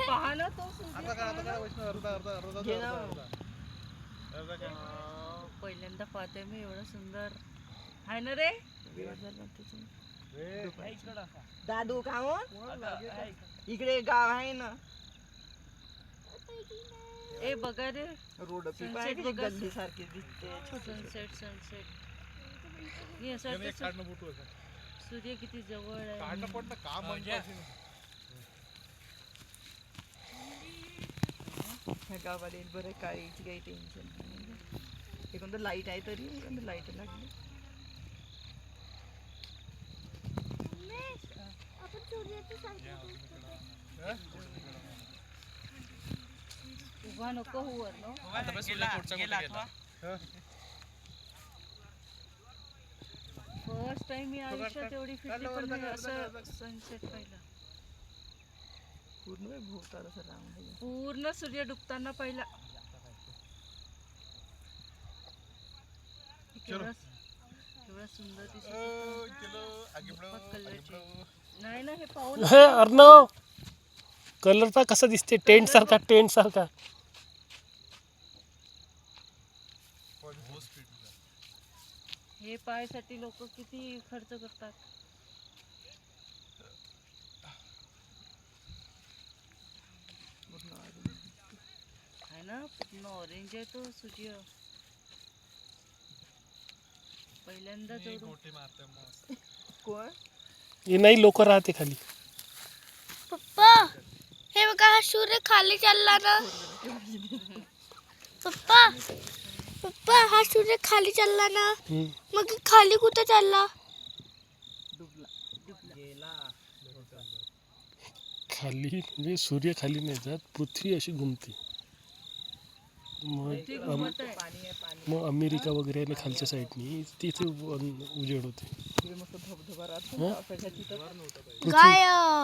पहा ना तो पहिल्यांदा पाहतोय मी एवढं सुंदर आहे ना रे. दादू खाऊन इकडे गाव आहे ना. ए बघा रे रोड गल्ली सारखी दिसते. सनसेट सनसेट सूर्य किती जवळ आहे. ह्या गावाला बरं काळीची काही टेन्शन नाही. एकोणतं लाईट आहे तरी एकोणतं लाईट लागली. उभा नको वर नो. फर्स्ट टाइम मी आयुष्यात एवढी फिरली पण मी असं सनसेट पाहिलं. पूर्ण भोवताल असं राऊंड पूर्ण सूर्य डुबताना पाहिला. केवढा सुंदर दिसत. नाही ना हे पाहून अर्णव कलर पा कसा दिसते. टेंट सारखा टेंट सारखा. हे पायासाठी लोक किती खर्च करतात. आहे ना पूर्ण ऑरेंज आहे तो सूर्य. पहिल्यांदा कोण हे नाही लोक राहते खाली. पप्पा हे बघा हा सूर्य खाली चालला ना. पप्पा पप्पा हा सूर्य खाली चालला ना. मग खाली कुठे चालला. खाली म्हणजे सूर्य खाली नाही जात. पृथ्वी अशी घुमते. मग अमेरिका वगैरे आणि खालच्या साईडनी तिथे उजेड होते. काय